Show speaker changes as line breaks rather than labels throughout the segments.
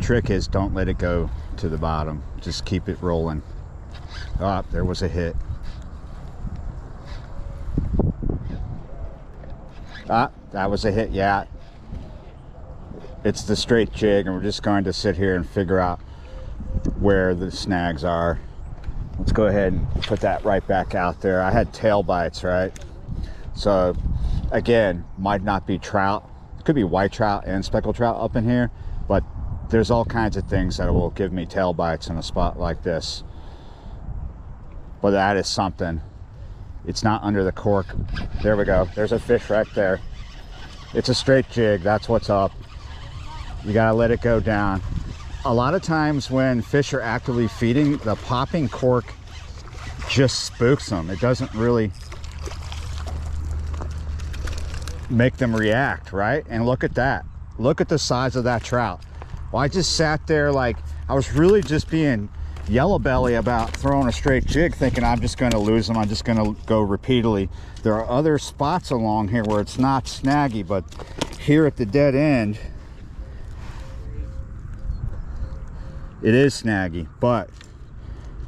trick is don't let it go to the bottom. Just keep it rolling. Ah, there was a hit. Ah, that was a hit. Yeah, it's the straight jig, and we're just going to sit here and figure out where the snags are. Let's go ahead and put that right back out there. I had tail bites, right? So again, might not be trout. It could be white trout and speckled trout up in here, but there's all kinds of things that will give me tail bites in a spot like this. But that is something. It's not under the cork. There we go. There's a fish right there. It's a straight jig. That's what's up. You gotta let it go down. A lot of times when fish are actively feeding, the popping cork just spooks them. It doesn't really make them react, right? And look at that. Look at the size of that trout. Well, I just sat there like I was really just being yellow belly about throwing a straight jig, thinking I'm just going to lose them. I'm just going to go repeatedly. There are other spots along here where it's not snaggy, but here at the dead end, it is snaggy, but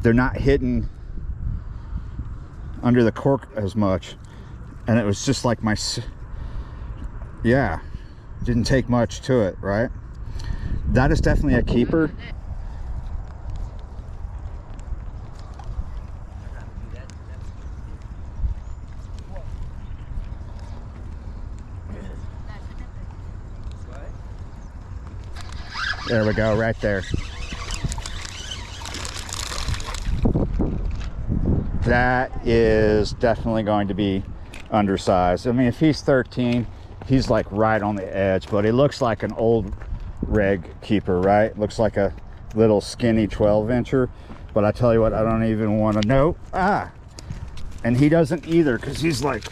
they're not hitting under the cork as much. And it was just like my, yeah, didn't take much to it, right? That is definitely a keeper. There we go, right there. That is definitely going to be undersized. I mean, if he's 13, he's like right on the edge, but he looks like an old reg keeper, right? Looks like a little skinny 12-incher, but I tell you what, I don't even want to know. Ah, and he doesn't either, because he's like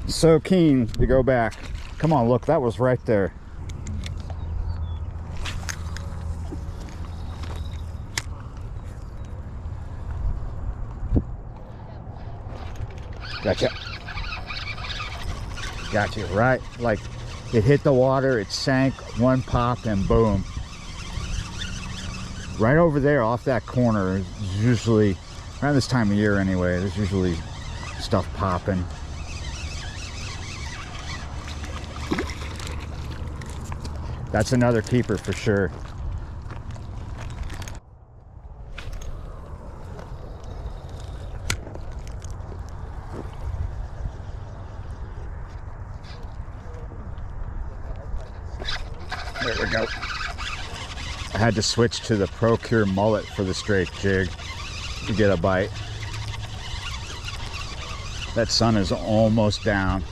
so keen to go back. Come on, look, that was right there. Gotcha. Got you, right? Like it hit the water, it sank, one pop, and boom. Right over there off that corner is usually, around this time of year anyway, there's usually stuff popping. That's another keeper for sure. There we go. I had to switch to the Procure mullet for the straight jig to get a bite. That sun is almost down.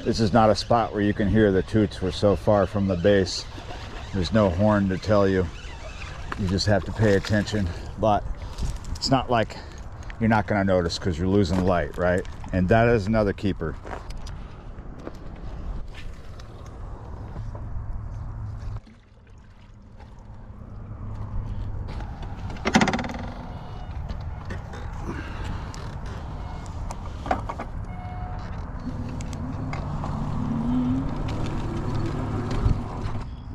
This is not a spot where you can hear the toots. We're so far from the base. There's no horn to tell you. You just have to pay attention. But it's not like you're not going to notice because you're losing light, right? And that is another keeper.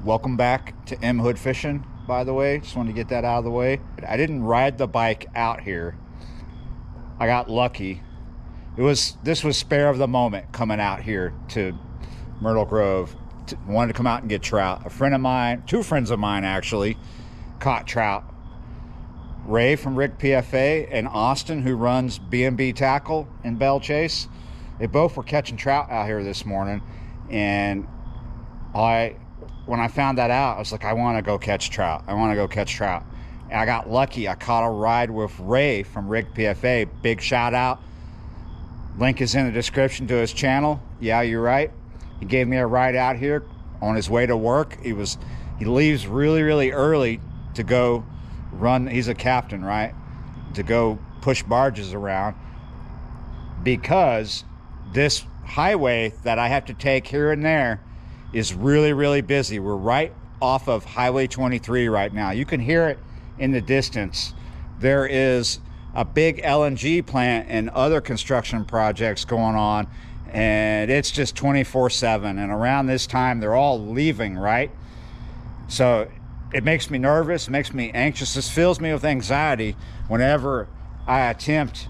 Welcome back to M Hood Fishing, by the way. Just wanted to get that out of the way. I didn't ride the bike out here. I got lucky. This was spare of the moment coming out here to Myrtle Grove. Wanted to come out and get trout. A friend of mine, two friends of mine actually, caught trout. Ray from Rig PFA and Austin, who runs B&B Tackle in Belle Chasse. They both were catching trout out here this morning, and when I found that out, I was like, I want to go catch trout. I want to go catch trout. And I got lucky. I caught a ride with Ray from Rig PFA. Big shout out. Link is in the description to his channel. Yeah, you're right. He gave me a ride out here on his way to work. He leaves really, really early to go run. He's a captain, right? To go push barges around, because this highway that I have to take here and there is really, really busy. We're right off of Highway 23 right now. You can hear it in the distance. There is a big LNG plant and other construction projects going on, and it's just 24/7. And around this time, they're all leaving, right? So it makes me nervous, it makes me anxious. This fills me with anxiety whenever I attempt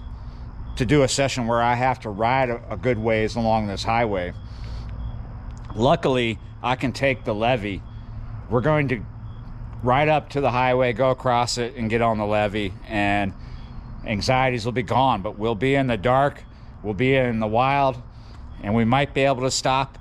to do a session where I have to ride a good ways along this highway. Luckily, I can take the levee. We're going to ride up to the highway, go across it, and get on the levee, and anxieties will be gone. But we'll be in the dark, we'll be in the wild, and we might be able to stop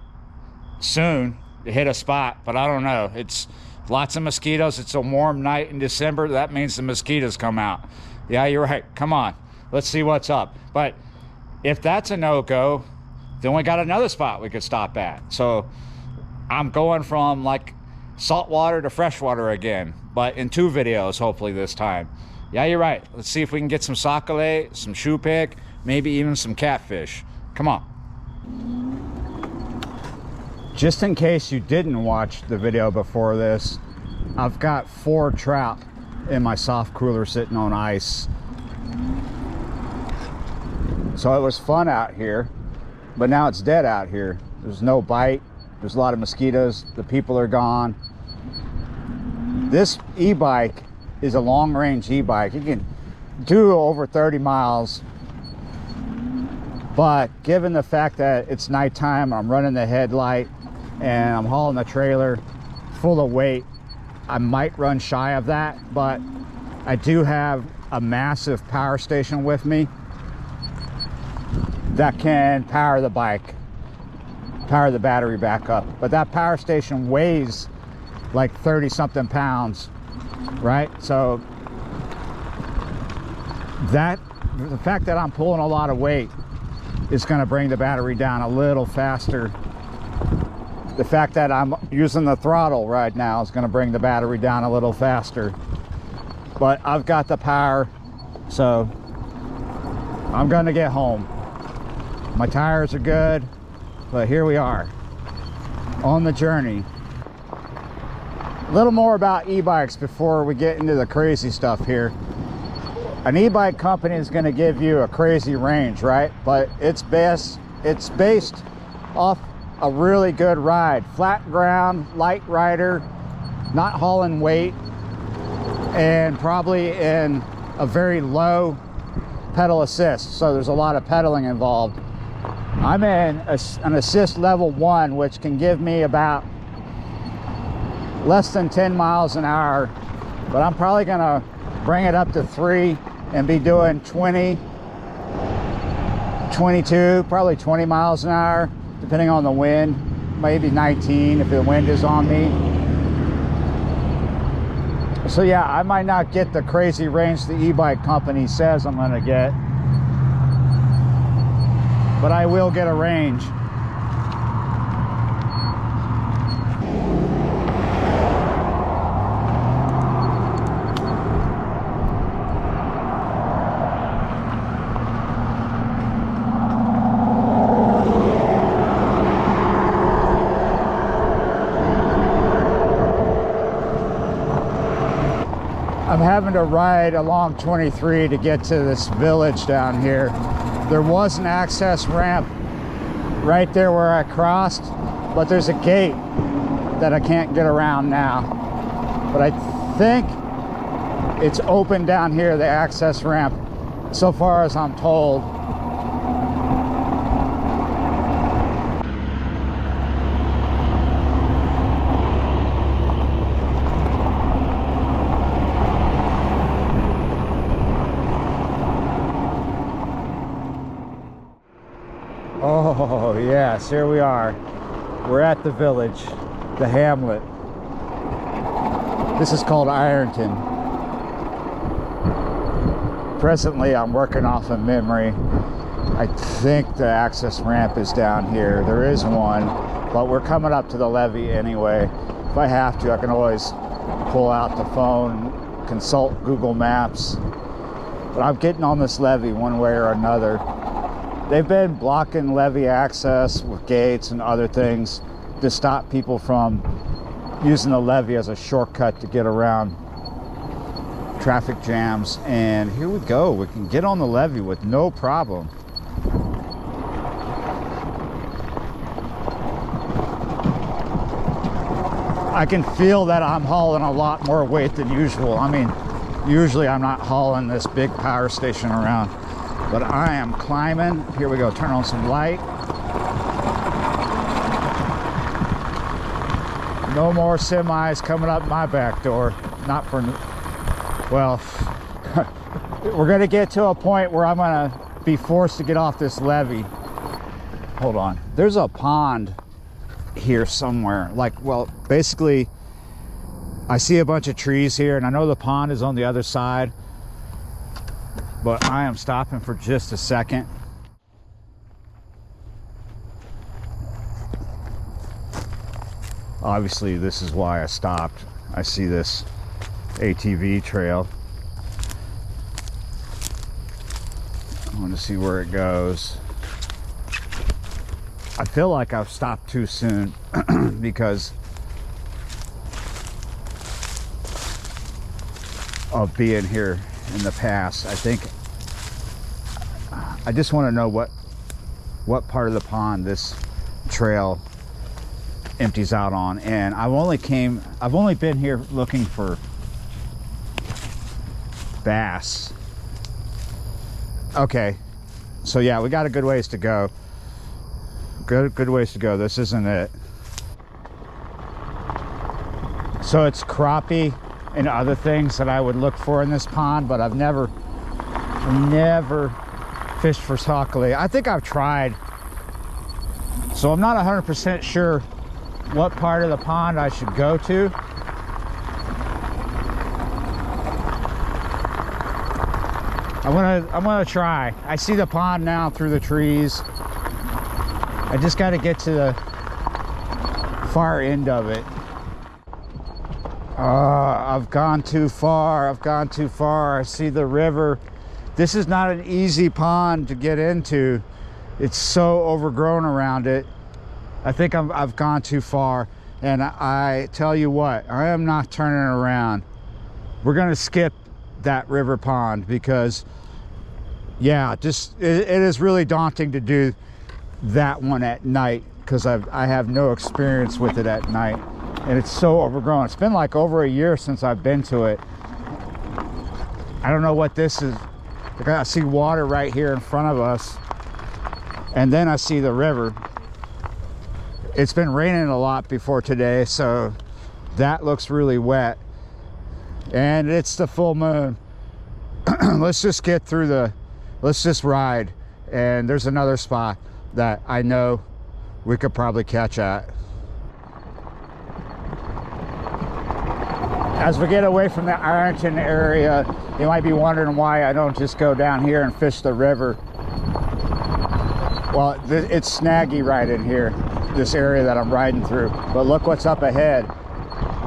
soon to hit a spot, but I don't know. It's lots of mosquitoes. It's a warm night in December. That means the mosquitoes come out. Yeah, you're right. Come on, let's see what's up. But if that's a no-go, then we got another spot we could stop at. So I'm going from like saltwater to freshwater again, but in 2 videos hopefully this time. Yeah, you're right. Let's see if we can get some sac-a-lait, some shoe pick, maybe even some catfish. Come on. Just in case you didn't watch the video before this, I've got 4 trout in my soft cooler sitting on ice. So it was fun out here, but now it's dead out here. There's no bite. There's a lot of mosquitoes. The people are gone. This e-bike is a long-range e-bike. You can do over 30 miles. But given the fact that it's nighttime, I'm running the headlight, and I'm hauling the trailer full of weight, I might run shy of that. But I do have a massive power station with me that can power the bike, power the battery back up. But that power station weighs like 30-something pounds, right? So that, the fact that I'm pulling a lot of weight is going to bring the battery down a little faster. The fact that I'm using the throttle right now is going to bring the battery down a little faster. But I've got the power, so I'm going to get home. My tires are good, but here we are on the journey. A little more about e-bikes before we get into the crazy stuff here. An e-bike company is going to give you a crazy range, right? But it's based off a really good ride. Flat ground, light rider, not hauling weight, and probably in a very low pedal assist. So there's a lot of pedaling involved. I'm in an assist level 1, which can give me about less than 10 miles an hour, but I'm probably gonna bring it up to 3 and be doing 20, 22, probably 20 miles an hour, depending on the wind, maybe 19 if the wind is on me. So yeah, I might not get the crazy range the e-bike company says I'm gonna get, but I will get a range. I'm having to ride along 23 to get to this village down here. There was an access ramp right there where I crossed, but there's a gate that I can't get around now. But I think it's open down here, the access ramp, so far as I'm told. Oh yes, here we are. We're at the village, the hamlet. This is called Ironton. Presently I'm working off of memory. I think the access ramp is down here. There is one, but we're coming up to the levee anyway. If I have to, I can always pull out the phone, consult Google Maps. But I'm getting on this levee one way or another. They've been blocking levee access with gates and other things to stop people from using the levee as a shortcut to get around traffic jams. And here we go. We can get on the levee with no problem. I can feel that I'm hauling a lot more weight than usual. I mean, usually I'm not hauling this big power station around, but I am climbing. Here we go, turn on some light. No more semis coming up my back door. Not for, well, we're gonna get to a point where I'm gonna be forced to get off this levee. Hold on, there's a pond here somewhere. Like, well, basically I see a bunch of trees here, and I know the pond is on the other side, but I am stopping for just a second. Obviously this is why I stopped. I see this ATV trail. I want to see where it goes. I feel like I've stopped too soon because of being here in the past. I think I just want to know what part of the pond this trail empties out on, and I've only been here looking for bass. Okay, so yeah, we got a good ways to go. Good ways to go. This isn't it. So it's crappie and other things that I would look for in this pond, but I've never fished for sac-a-lait. I think I've tried, so I'm not 100% sure what part of the pond I should go to. I'm gonna try. I see the pond now through the trees. I just got to get to the far end of it. I've gone too far. I've gone too far. I see the river. This is not an easy pond to get into. It's so overgrown around it. I think I've gone too far, and I tell you what, I am not turning around. We're gonna skip that river pond because, yeah, just it is really daunting to do that one at night because I have no experience with it at night, and it's so overgrown. It's been like over a year since I've been to it. I don't know what this is. I see water right here in front of us, and then I see the river. It's been raining a lot before today, so that looks really wet, and it's the full moon. Let's just get through let's just ride, and there's another spot that I know we could probably catch at. As we get away from the Ironton area, you might be wondering why I don't just go down here and fish the river. Well, it's snaggy right in here, this area that I'm riding through. But look what's up ahead.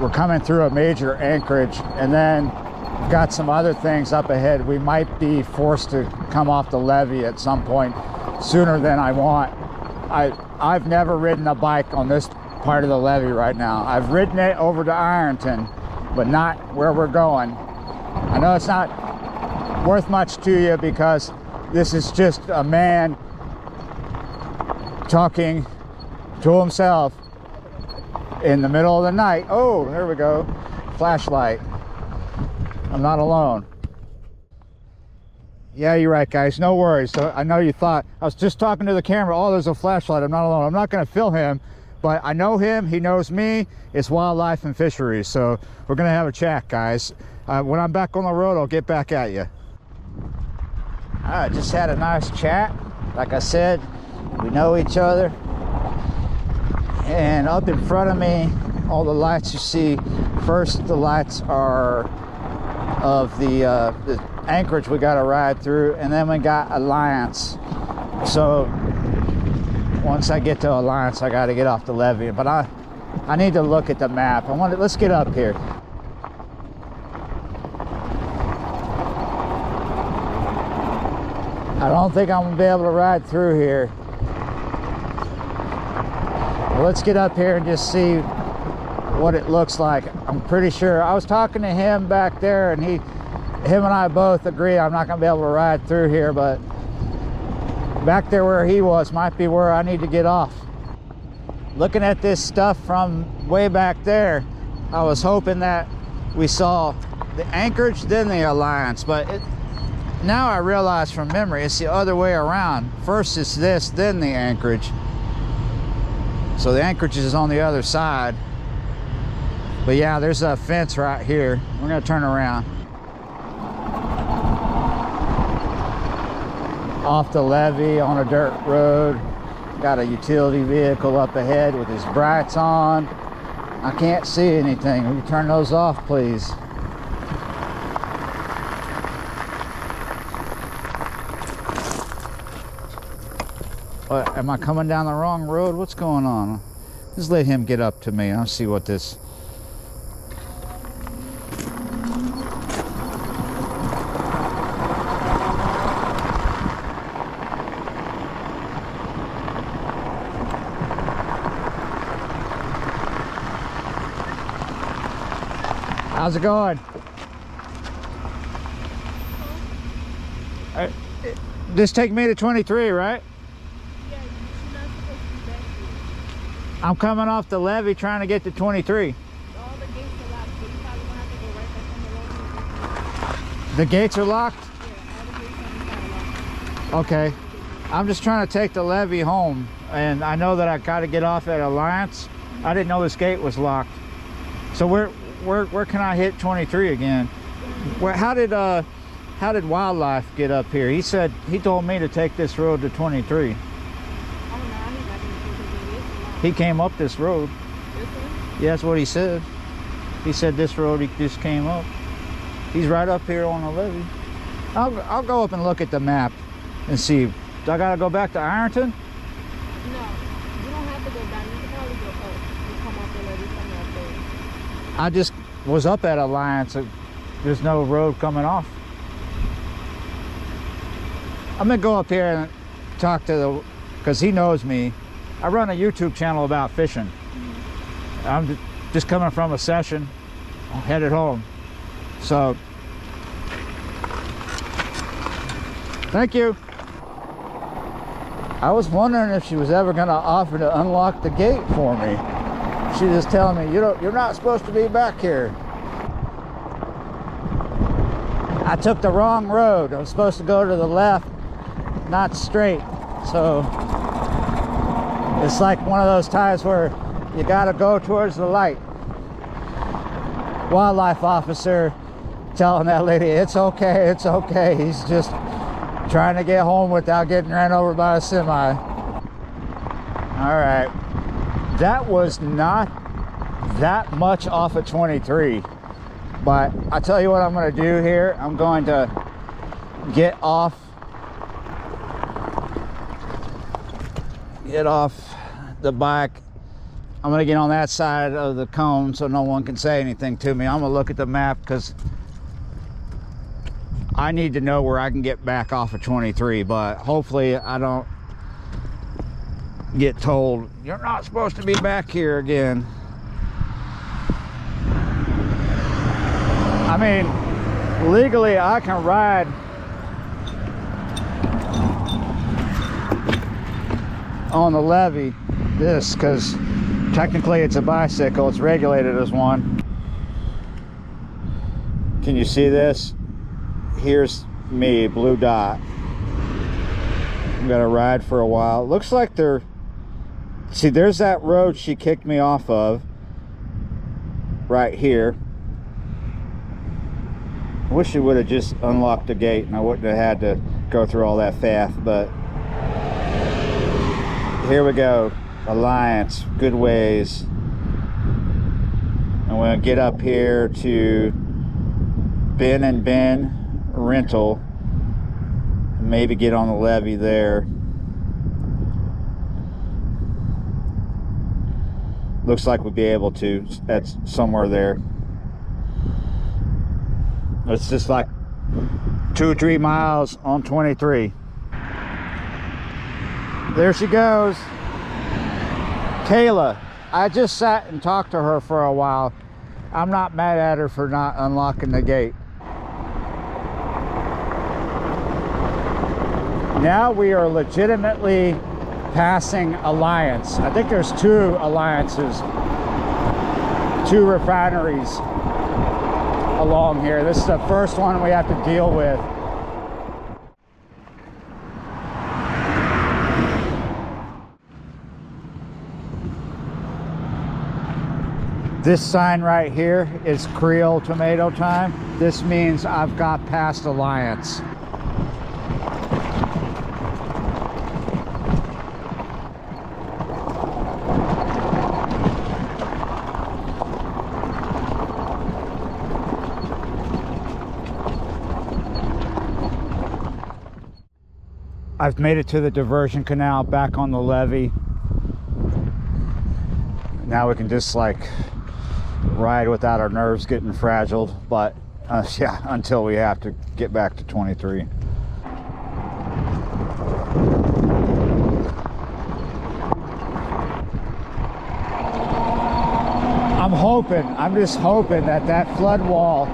We're coming through a major anchorage, and then we've got some other things up ahead. We might be forced to come off the levee at some point sooner than I want. I've never ridden a bike on this part of the levee right now. I've ridden it over to Ironton, but not where we're going. I know it's not worth much to you because this is just a man talking to himself in the middle of the night. Oh, there we go. Flashlight. I'm not alone. Yeah, you're right, guys. No worries. So I know you thought I was just talking to the camera. Oh, there's a flashlight. I'm not alone. I'm not going to film him, but I know him. He knows me. It's wildlife and fisheries. So we're going to have a chat, guys. When I'm back on the road, I'll get back at you. I just had a nice chat. Like I said, we know each other. And up in front of me, all the lights you see, first the lights are of the anchorage we got to ride through, and then we got Alliance. So once I get to Alliance, I got to get off the levee, but I need to look at the map. Let's get up here. I don't think I'm gonna be able to ride through here. Well, let's get up here and just see what it looks like. I'm pretty sure I was talking to him back there, and him and I both agree I'm not gonna be able to ride through here, but back there where he was might be where I need to get off. Looking at this stuff from way back there, I was hoping that we saw the Anchorage, then the Alliance, but now I realize from memory it's the other way around. First it's this, then the Anchorage. So the Anchorage is on the other side. But yeah, there's a fence right here. We're gonna turn around. Off the levee on a dirt road. Got a utility vehicle up ahead with his brights on. I can't see anything. Will you turn those off, please? What, am I coming down the wrong road? What's going on? Just let him get up to me. I'll see what this... How's it going? Just take me to 23, right?
Yeah, you're not supposed to be back here.
I'm coming off the levee trying to get to 23.
All the gates are locked, so you probably gonna have to go right back on the road.
The gates are locked?
Yeah, all the gates on the side are locked.
Okay. I'm just trying to take the levee home, and I know that I got to get off at Alliance. I didn't know this gate was locked. So where can I hit 23 again? Where, how did Wildlife get up here? He said, he told me to take this road to 23.
Oh, no,
He came up this road. Yeah, that's what he said. He said this road he just came up. He's right up here on the levee. I'll go up and look at the map and see. Do I gotta go back to Ironton?
No, you don't have to go down. You can probably go up. You come off the levee from up there.
I just was up at Alliance. There's no road coming off. I'm gonna go up here and talk to the, because he knows me. I run a YouTube channel about fishing. I'm just coming from a session. I'm headed home. So, thank you. I was wondering if she was ever gonna offer to unlock the gate for me. She was telling me, you're not supposed to be back here. I took the wrong road. I was supposed to go to the left, not straight. So it's like one of those times where you gotta go towards the light. Wildlife officer telling that lady, it's okay, it's okay. He's just trying to get home without getting ran over by a semi. All right, that was not that much off of 23, but I tell you what I'm going to do here. I'm going to get off the bike. I'm going to get on that side of the cone so no one can say anything to me. I'm going to look at the map because I need to know where I can get back off of 23, but hopefully I don't get told you're not supposed to be back here again. I mean, legally I can ride on the levee this because technically it's a bicycle. It's regulated as one. Can you see this? Here's me, blue dot. I'm gonna ride for a while. Looks like they're, see, there's that road she kicked me off of right here. I wish she would have just unlocked the gate and I wouldn't have had to go through all that faff, but here we go. Alliance, good ways. I'm gonna get up here to Ben and Ben rental, maybe get on the levee there. Looks like we'd be able to. That's somewhere there. It's just like 2 or 3 miles on 23. There she goes. Kayla. I just sat and talked to her for a while. I'm not mad at her for not unlocking the gate. Now we are legitimately passing Alliance. I think there's 2 alliances. 2 refineries along here. This is the first one we have to deal with. This sign right here is Creole tomato time. This means I've got past Alliance. I've made it to the diversion canal, back on the levee. Now we can just like ride without our nerves getting fragile, but yeah, until we have to get back to 23. I'm just hoping that that flood wall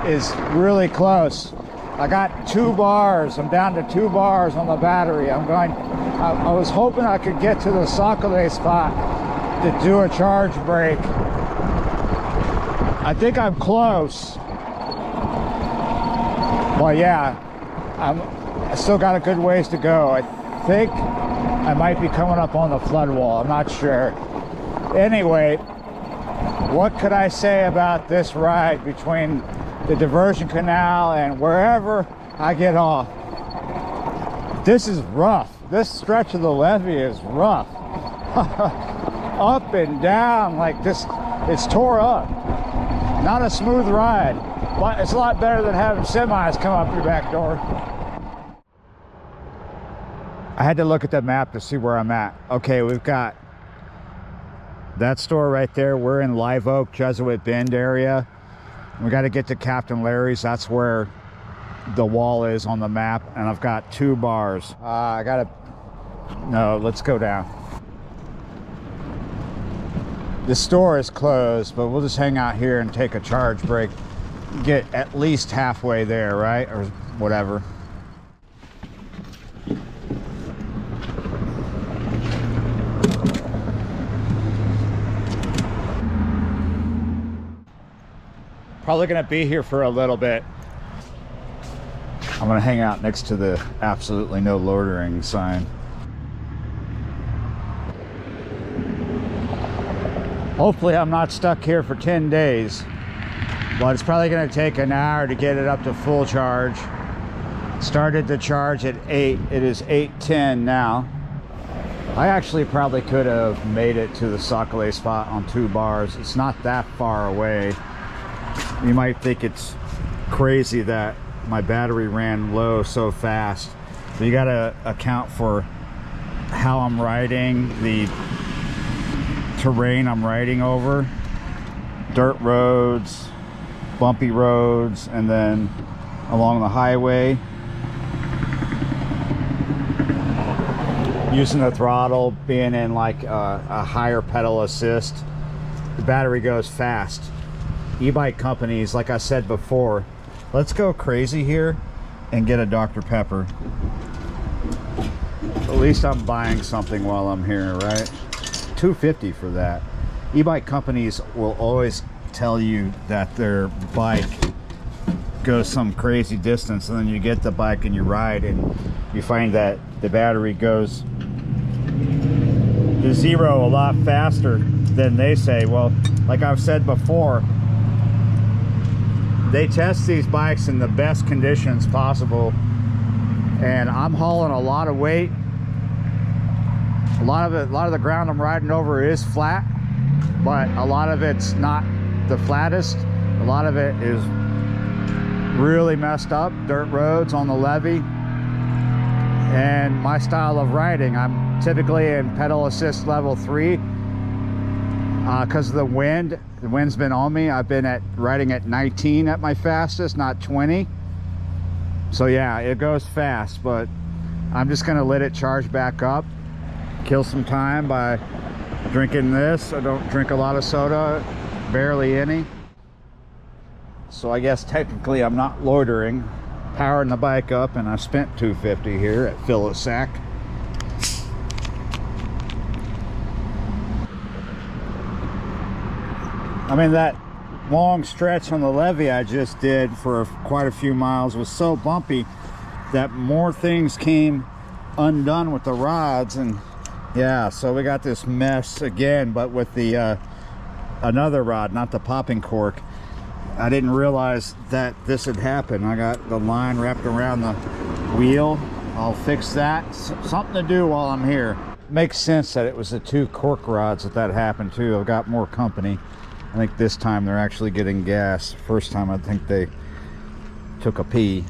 is really close. I got 2 bars. I'm down to 2 bars on the battery. I was hoping I could get to the Sokolay spot to do a charge break. I think I'm close. Well, yeah, I still got a good ways to go. I think I might be coming up on the flood wall. I'm not sure. Anyway, what could I say about this ride between the diversion canal and wherever I get off? This is rough. This stretch of the levee is rough. Up and down like this. It's tore up. Not a smooth ride, but it's a lot better than having semis come up your back door. I had to look at the map to see where I'm at. Okay, we've got that store right there. We're in Live Oak, Jesuit Bend area. We got to get to Captain Larry's. That's where the wall is on the map. And I've got 2 bars. No, let's go down. The store is closed, but we'll just hang out here and take a charge break. Get at least halfway there, right? Or whatever. Probably gonna be here for a little bit. I'm gonna hang out next to the absolutely no loitering sign. Hopefully I'm not stuck here for 10 days, but it's probably gonna take an hour to get it up to full charge. Started the charge at 8, it is 8:10 now. I actually probably could have made it to the Sokolay spot on 2 bars. It's not that far away. You might think it's crazy that my battery ran low so fast. So you gotta account for how I'm riding, the terrain I'm riding over. Dirt roads, bumpy roads, and then along the highway. Using the throttle, being in like a higher pedal assist, the battery goes fast. E-bike companies, like I said before, let's go crazy here and get a Dr. Pepper. At least I'm buying something while I'm here, right? $2.50 for that. E-bike companies will always tell you that their bike goes some crazy distance, and then you get the bike and you ride and you find that the battery goes to 0 a lot faster than they say. Well, like I've said before, they test these bikes in the best conditions possible, and I'm hauling a lot of weight. A lot of the ground I'm riding over is flat, but a lot of it's not the flattest. A lot of it is really messed up, dirt roads on the levee. And my style of riding, I'm typically in pedal assist level 3 because of the wind. The wind's been on me. I've been riding at 19 at my fastest, not 20. So yeah, it goes fast, but I'm just gonna let it charge back up, kill some time by drinking this. I don't drink a lot of soda, barely any. So I guess technically I'm not loitering, powering the bike up, and I spent $2.50 here at Fill-A-Sack. I mean, that long stretch on the levee I just did for quite a few miles was so bumpy that more things came undone with the rods. And yeah, so we got this mess again, but with the another rod, not the popping cork. I didn't realize that this had happened. I got the line wrapped around the wheel. I'll fix that. Something to do while I'm here. Makes sense that it was the 2 cork rods that happened to. I've got more company. I think this time they're actually getting gas. First time I think they took a pee.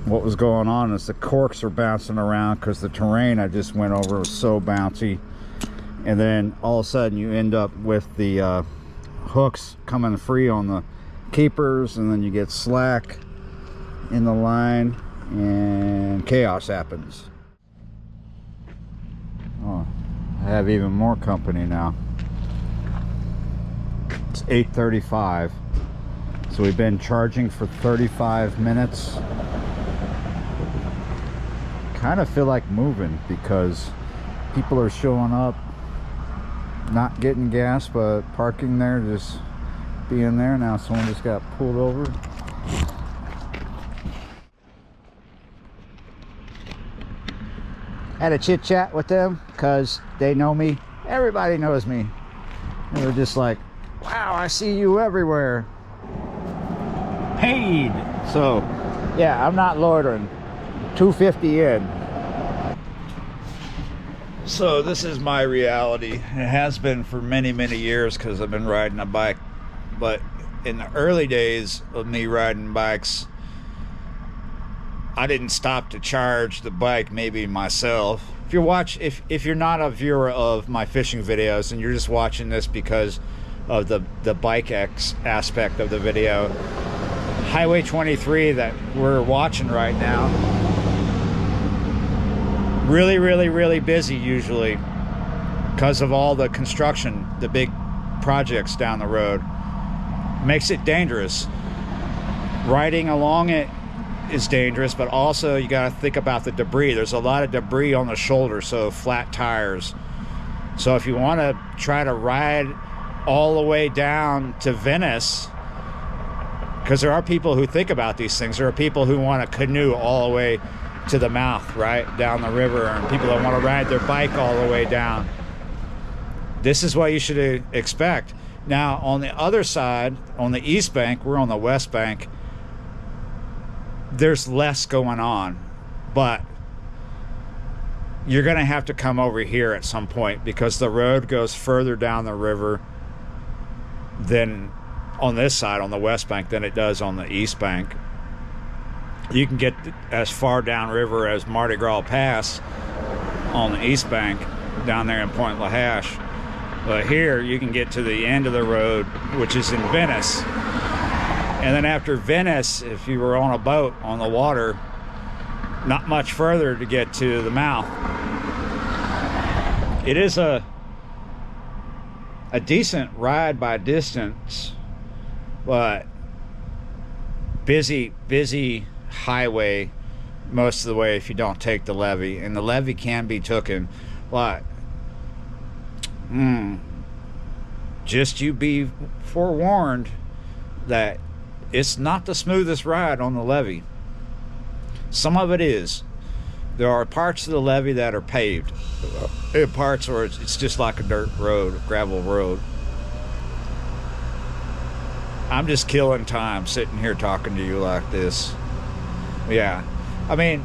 What was going on is the corks are bouncing around because the terrain I just went over was so bouncy. And then all of a sudden you end up with the hooks coming free on the keepers, and then you get slack in the line and chaos happens. Oh, I have even more company now. It's 8:35, so we've been charging for 35 minutes. Kind of feel like moving because people are showing up, not getting gas, but parking there, just being there. Now someone just got pulled over. Had a chit chat with them because they know me. Everybody knows me. They were just like, wow, I see you everywhere. Paid. So yeah, I'm not loitering. $2.50 in. So this is my reality. It has been for many years because I've been riding a bike. But in the early days of me riding bikes, I didn't stop to charge the bike maybe myself. If you're not a viewer of my fishing videos and you're just watching this because of the bike aspect of the video, Highway 23 that we're watching right now, really busy usually because of all the construction, the big projects down the road. Makes it dangerous. Riding along it is dangerous, but also you got to think about the debris. There's a lot of debris on the shoulder, so flat tires. So if you want to try to ride all the way down to Venice, because there are people who think about these things. There are people who want to canoe all the way to the mouth, right, down the river, and people that want to ride their bike all the way down. This is what you should expect. Now, on the other side, on the east bank, we're on the west bank, there's less going on, but you're going to have to come over here at some point because the road goes further down the river than on this side, on the west bank, than it does on the east bank. You can get as far downriver as Mardi Gras Pass on the east bank, down there in Point Lahash. But here you can get to the end of the road, which is in Venice. And then after Venice, if you were on a boat on the water, not much further to get to the mouth. It is a decent ride by distance, but busy highway most of the way if you don't take the levee. And the levee can be taken, but just you be forewarned that it's not the smoothest ride on the levee. Some of it is. There are parts of the levee that are paved, and parts where it's just like a dirt road, a gravel road. I'm just killing time sitting here talking to you like this. Yeah, I mean,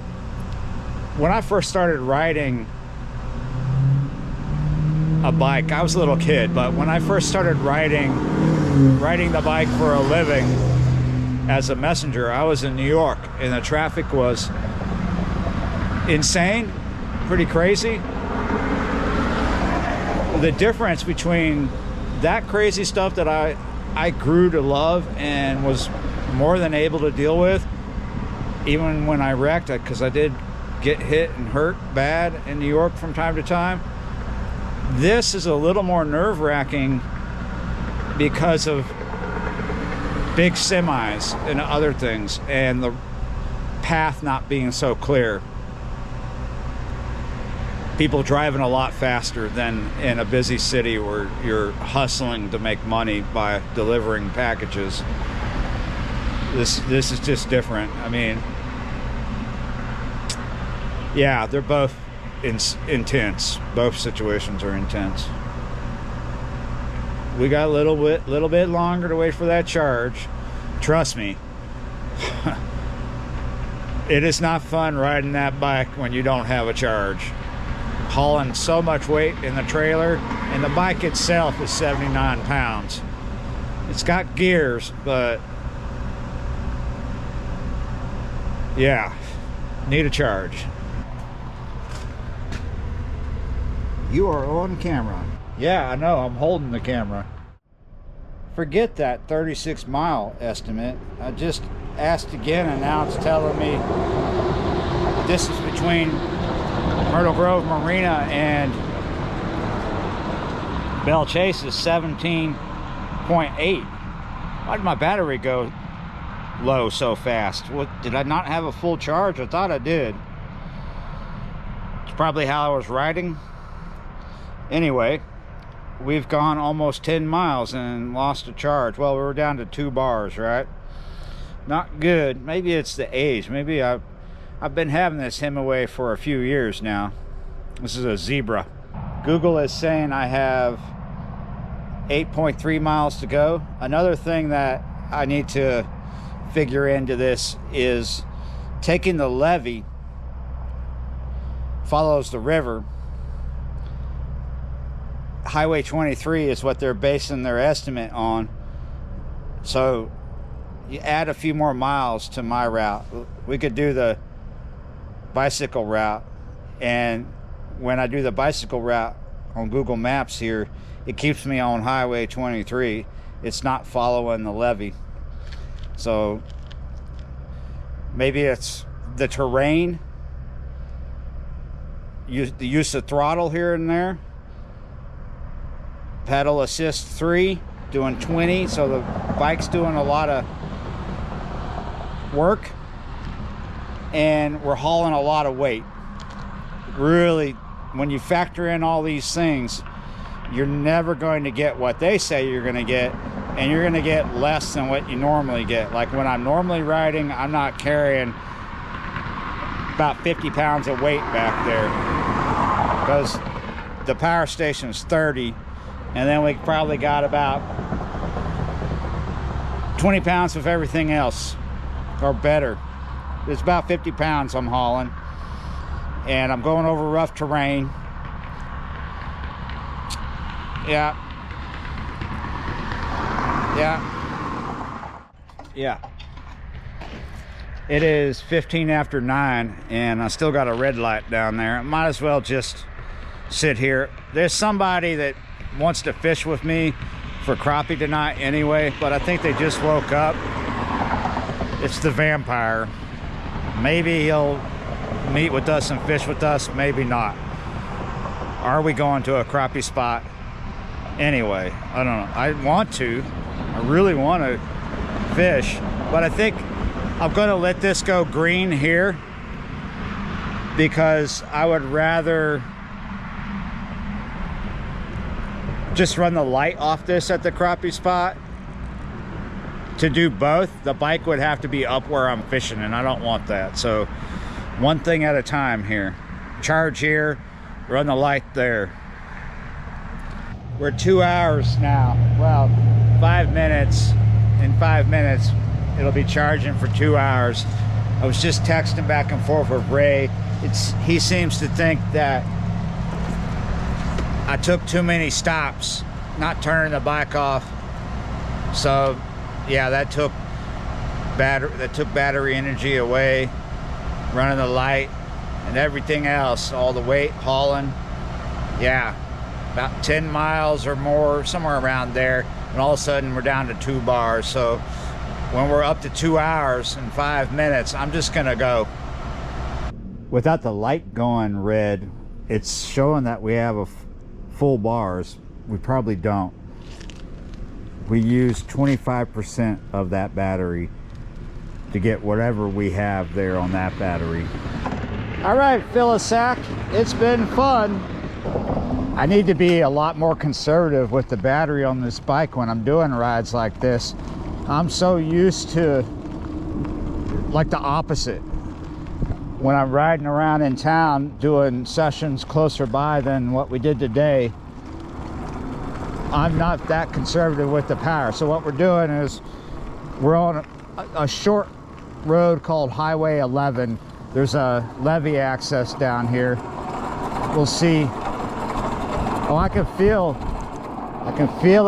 when I first started riding a bike, I was a little kid, but when I first started riding the bike for a living as a messenger, I was in New York, and the traffic was insane, pretty crazy. The difference between that crazy stuff that I grew to love and was more than able to deal with, even when I wrecked it, because I did get hit and hurt bad in New York from time to time. This is a little more nerve-wracking because of big semis and other things, and the path not being so clear. people driving a lot faster than in a busy city where you're hustling to make money by delivering packages. This is just different. I mean, yeah, they're both intense. Both situations are intense. We got a little bit longer to wait for that charge. Trust me. It is not fun riding that bike when you don't have a charge. Hauling so much weight in the trailer, and the bike itself is 79 pounds. It's got gears, but yeah, need a charge. You are on camera. Yeah, I know, I'm holding the camera. Forget that 36-mile estimate. I just asked again, and now it's telling me the distance between Myrtle Grove Marina and Belle Chasse is 17.8. Why did my battery go low so fast? What, did I not have a full charge? I thought I did. It's probably how I was riding. Anyway, we've gone almost 10 miles and lost a charge. Well, we were down to 2 bars, right? Not good. Maybe it's the age. Maybe I've been having this Hemingway for a few years now. This is a Zebra. Google is saying I have 8.3 miles to go. Another thing that I need to figure into this is taking the levee follows the river. Highway 23 is what they're basing their estimate on. So you add a few more miles to my route. We could do the bicycle route, and when I do the bicycle route on Google Maps here, it keeps me on Highway 23. It's not following the levee. So maybe it's the terrain, the use of throttle here and there. Pedal assist 3, doing 20, so the bike's doing a lot of work, and we're hauling a lot of weight. Really, when you factor in all these things, you're never going to get what they say you're going to get, and you're going to get less than what you normally get. Like when I'm normally riding, I'm not carrying about 50 pounds of weight back there, because the power station's 30, and then we probably got about 20 pounds of everything else, or better. It's about 50 pounds I'm hauling, and I'm going over rough terrain. Yeah. It is 15 after 9, and I still got a red light down there. I might as well just sit here. There's somebody that wants to fish with me for crappie tonight anyway, but I think they just woke up. It's the vampire. Maybe he'll meet with us and fish with us, maybe not. Are we going to a crappie spot? Anyway, I don't know. I want to. I really want to fish, but I think I'm going to let this go green here, because I would rather just run the light off this at the crappie spot. To do both, the bike would have to be up where I'm fishing, and I don't want that. So one thing at a time here. Charge here, run the light there. We're 2 hours now. Well, 5 minutes. In 5 minutes, it'll be charging for 2 hours. I was just texting back and forth with Ray. He seems to think that I took too many stops, not turning the bike off. So yeah, that took battery energy away, running the light and everything else, all the weight hauling. Yeah, about 10 miles or more, somewhere around there, and all of a sudden we're down to 2 bars. So when we're up to 2 hours and 5 minutes, I'm just gonna go. Without the light going red, it's showing that we have a full bars. We probably don't. We use 25% of that battery to get whatever we have there on that battery. All right, fill a sack. it's been fun. I need to be a lot more conservative with the battery on this bike when I'm doing rides like this. I'm so used to like the opposite. When I'm riding around in town doing sessions closer by than what we did today, I'm not that conservative with the power. So what we're doing is we're on a short road called Highway 11. There's a levee access down here. We'll see. Oh, I can feel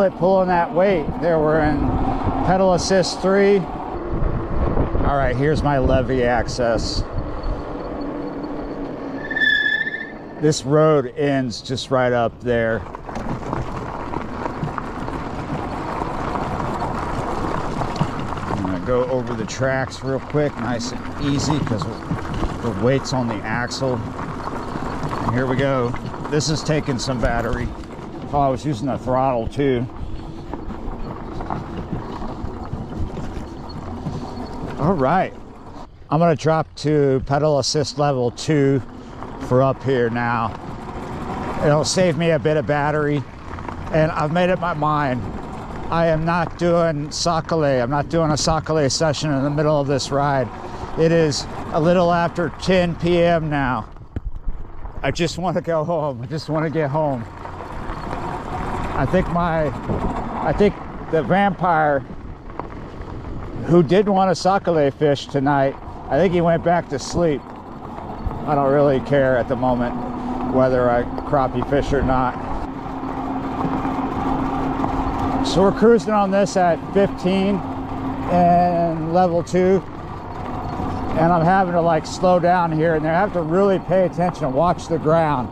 it pulling that weight. There, we're in pedal assist 3. All right, here's my levee access. This road ends just right up there. I'm gonna go over the tracks real quick, nice and easy, because the weight's on the axle. And here we go. This is taking some battery. Oh, I was using the throttle too. All right, I'm gonna drop to pedal assist level 2 for up here now. It'll save me a bit of battery, and I've made up my mind. I am not doing Sakale. I'm not doing a Sakale session in the middle of this ride. It is a little after 10 p.m. now. I just want to go home. I just want to get home. I think the vampire who did want a Sakale fish tonight, I think he went back to sleep. I don't really care at the moment whether I crappie fish or not. So we're cruising on this at 15 and level 2. And I'm having to like slow down here and there. I have to really pay attention and watch the ground.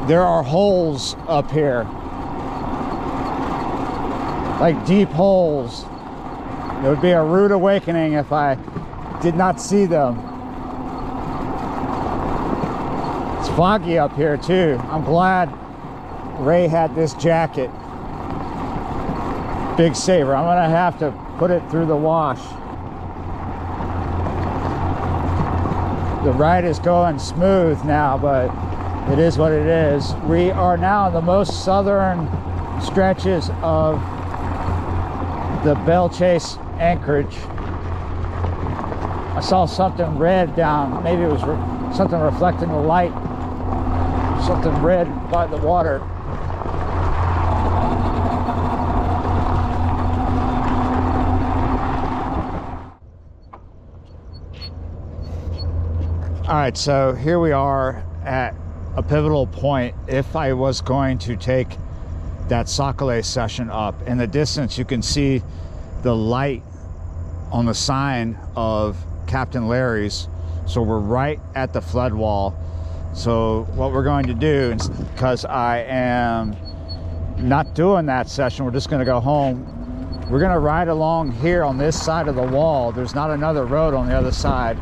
There are holes up here. Like deep holes. It would be a rude awakening if I did not see them. It's foggy up here too. I'm glad Ray had this jacket. Big saver. I'm gonna have to put it through the wash. The ride is going smooth now, but it is what it is. We are now in the most southern stretches of the Belle Chasse anchorage. I saw something red down, maybe it was something reflecting the light, something red by the water. All right, so here we are at a pivotal point. If I was going to take that Sakale session up, in the distance you can see the light on the sign of Captain Larry's. So we're right at the flood wall. So what we're going to do, because I am not doing that session, we're just going to go home. We're going to ride along here on this side of the wall. There's not another road on the other side,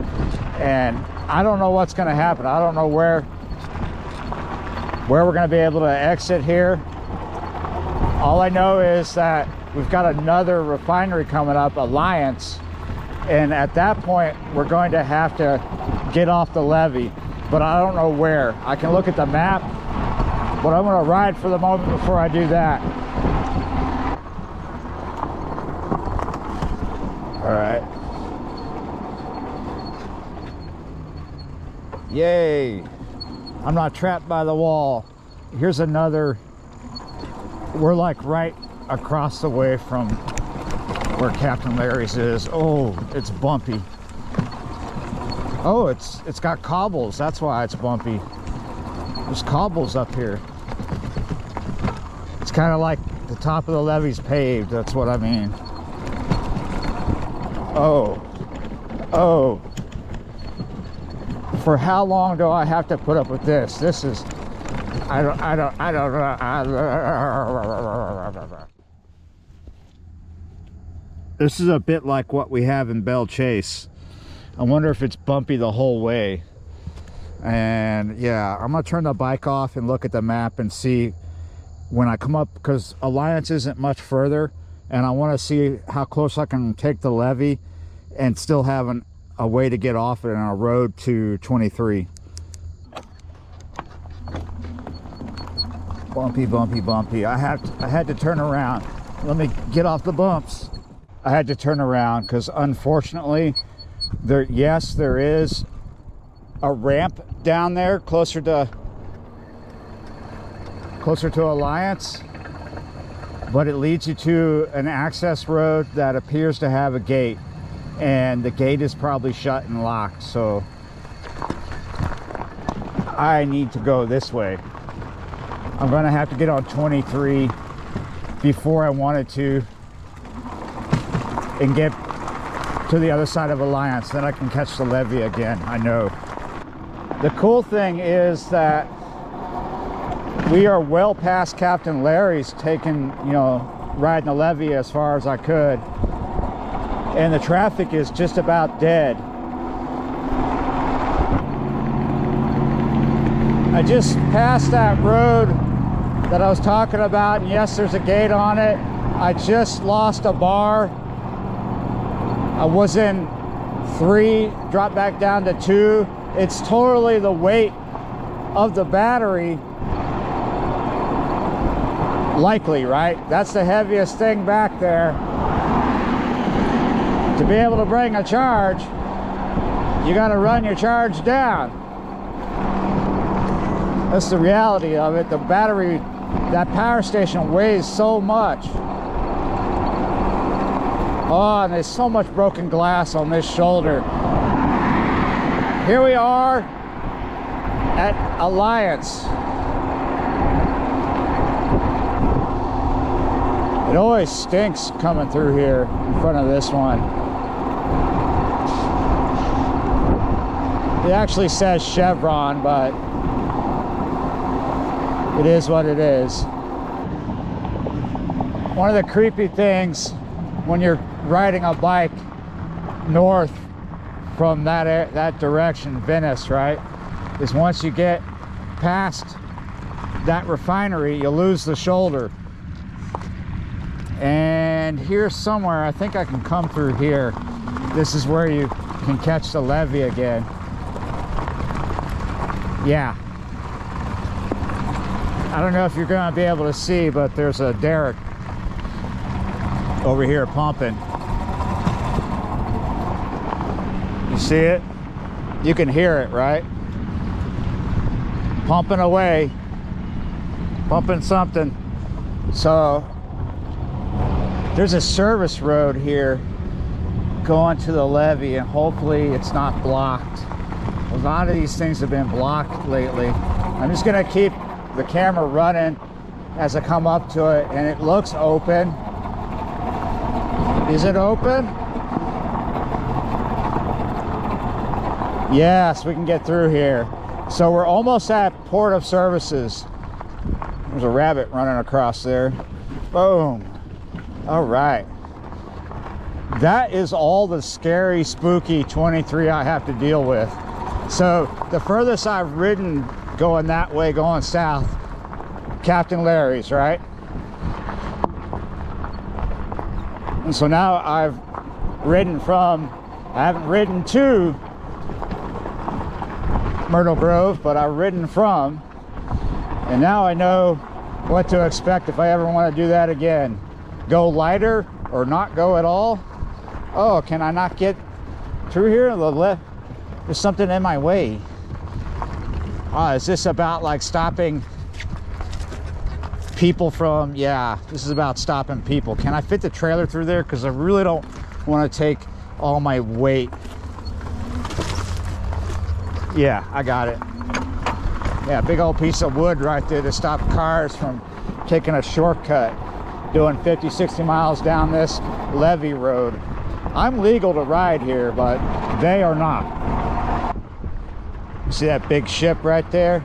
and I don't know what's going to happen. I don't know where we're going to be able to exit here. All I know is that we've got another refinery coming up, Alliance, and at that point we're going to have to get off the levee, but I don't know where. I can look at the map, but I'm going to ride for the moment before I do that. All right. Yay. I'm not trapped by the wall. Here's another. We're like right across the way from where Captain Larry's is. Oh, it's bumpy. Oh, it's got cobbles. That's why it's bumpy. There's cobbles up here. It's kind of like the top of the levee's paved. That's what I mean. Oh. For how long do I have to put up with this? This is, I don't know. This is a bit like what we have in Belle Chasse. I wonder if it's bumpy the whole way. And yeah, I'm gonna turn the bike off and look at the map and see when I come up, because Alliance isn't much further, and I want to see how close I can take the levee and still have a way to get off it on a road to 23. Bumpy, bumpy, bumpy. I had to turn around. Let me get off the bumps. I had to turn around because unfortunately, there is a ramp down there closer to Alliance, but it leads you to an access road that appears to have a gate, and the gate is probably shut and locked, so I need to go this way. I'm gonna have to get on 23 before I wanted to and get to the other side of Alliance, then I can catch the levee again. I know. The cool thing is that we are well past Captain Larry's, taking, you know, riding the levee as far as I could, and the traffic is just about dead. I just passed that road that I was talking about, and yes, there's a gate on it. I just lost a bar. I was in 3, dropped back down to 2. It's totally the weight of the battery, likely, right? That's the heaviest thing back there. To be able to bring a charge, you got to run your charge down. That's the reality of it. The battery, that power station weighs so much. Oh, and there's so much broken glass on this shoulder. Here we are at Alliance. It always stinks coming through here in front of this one. It actually says Chevron, but it is what it is. One of the creepy things when you're riding a bike north from that direction, Venice, right, is once you get past that refinery, you lose the shoulder. And here somewhere, I think I can come through here. This is where you can catch the levee again. Yeah. I don't know if you're going to be able to see, but there's a derrick over here pumping. You see it? You can hear it, right? Pumping away, pumping something. So there's a service road here going to the levee, and hopefully it's not blocked. A lot of these things have been blocked lately. I'm just gonna keep the camera running as I come up to it, and it looks open. Is it open? Yes, we can get through here. So we're almost at Port of Services. There's a rabbit running across there. Boom. All right. That is all the scary, spooky 23 I have to deal with. So the furthest I've ridden going that way, going south, Captain Larry's, right? And so now I've ridden from, I haven't ridden to Myrtle Grove, but I've ridden from, and now I know what to expect if I ever want to do that again. Go lighter or not go at all. Oh, can I not get through here? The left, there's something in my way. Is this about like stopping people from, yeah, this is about stopping people. Can I fit the trailer through there? Because I really don't want to take all my weight. Yeah, I got it. Yeah, big old piece of wood right there to stop cars from taking a shortcut, doing 50, 60 miles down this levee road. I'm legal to ride here, but they are not. You see that big ship right there?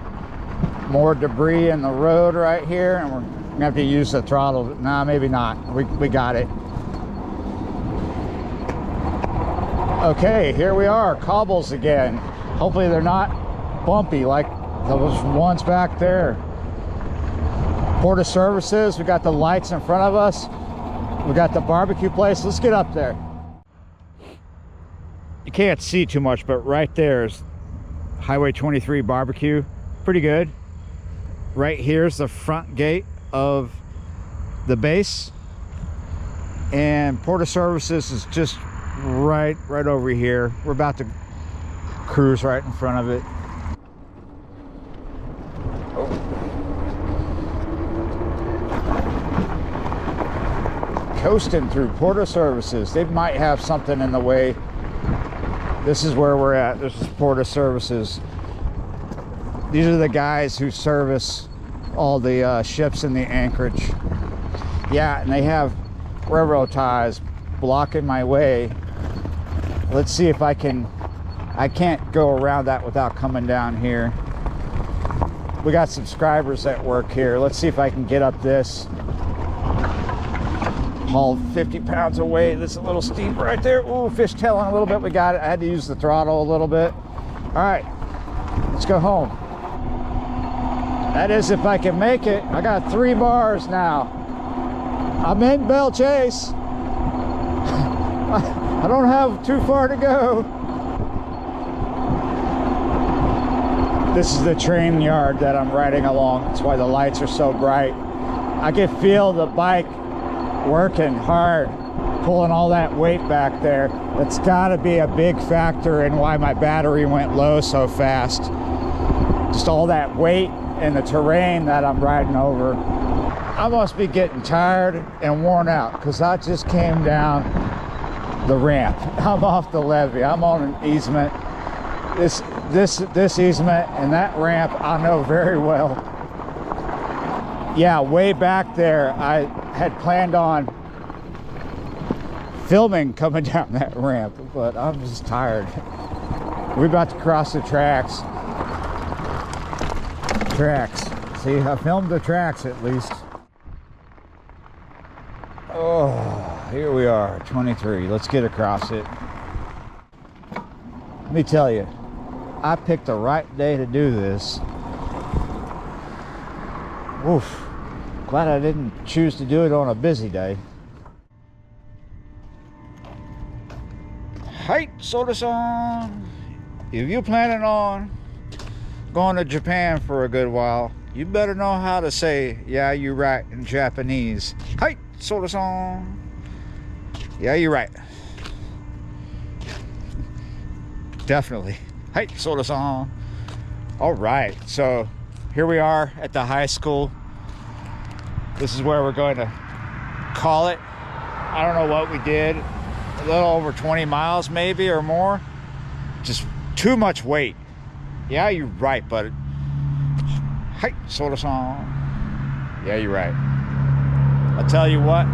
More debris in the road right here, and we're gonna have to use the throttle. Nah, maybe not. We got it. Okay, here we are, cobbles again. Hopefully they're not bumpy like those ones back there. Port of Services, we got the lights in front of us. We got the barbecue place. Let's get up there. You can't see too much, but right there is Highway 23 barbecue. Pretty good. Right here's the front gate of the base, and Port of Services is just right over here. We're about to cruise right in front of it. Coasting through Port of Services. They might have something in the way. This is where we're at. This is Port of Services. These are the guys who service all the ships in the anchorage. Yeah, and they have railroad ties blocking my way. Let's see if I can't go around that without coming down here. We got subscribers that work here. Let's see if I can get up this. Hauled 50 pounds of weight. This is a little steep right there. Ooh, fish tailing a little bit. We got it. I had to use the throttle a little bit. All right, let's go home. That is if I can make it. I got 3 bars now. I'm in Belle Chasse. I don't have too far to go. This is the train yard that I'm riding along. That's why the lights are so bright. I can feel the bike working hard, pulling all that weight back there. That's got to be a big factor in why my battery went low so fast. Just all that weight and the terrain that I'm riding over. I must be getting tired and worn out because I just came down the ramp. I'm off the levee. I'm on an easement. This easement and that ramp I know very well. Yeah, way back there I had planned on filming coming down that ramp, but I'm just tired. We're about to cross the tracks. See, I filmed the tracks at least. Oh, here we are, 23. Let's get across it. Let me tell you, I picked the right day to do this. Oof. Glad I didn't choose to do it on a busy day. Hey, Soda-san, if you're planning on going to Japan for a good while, you better know how to say, yeah, you're right, in Japanese. Hey, Soda-san. Yeah, you're right. Definitely. Hey, Soda-san. All right, so here we are at the high school. This is where we're going to call it. I don't know what we did. A little over 20 miles maybe or more. Just too much weight. Yeah, you're right, but hey, Soda-san. Yeah, you're right. I'll tell you what.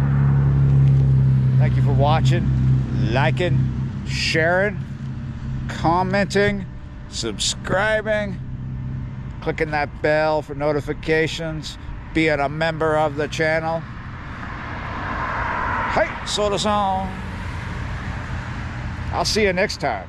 Thank you for watching, liking, sharing, commenting, subscribing, clicking that bell for notifications, being a member of the channel. Hey, Soda-san. I'll see you next time.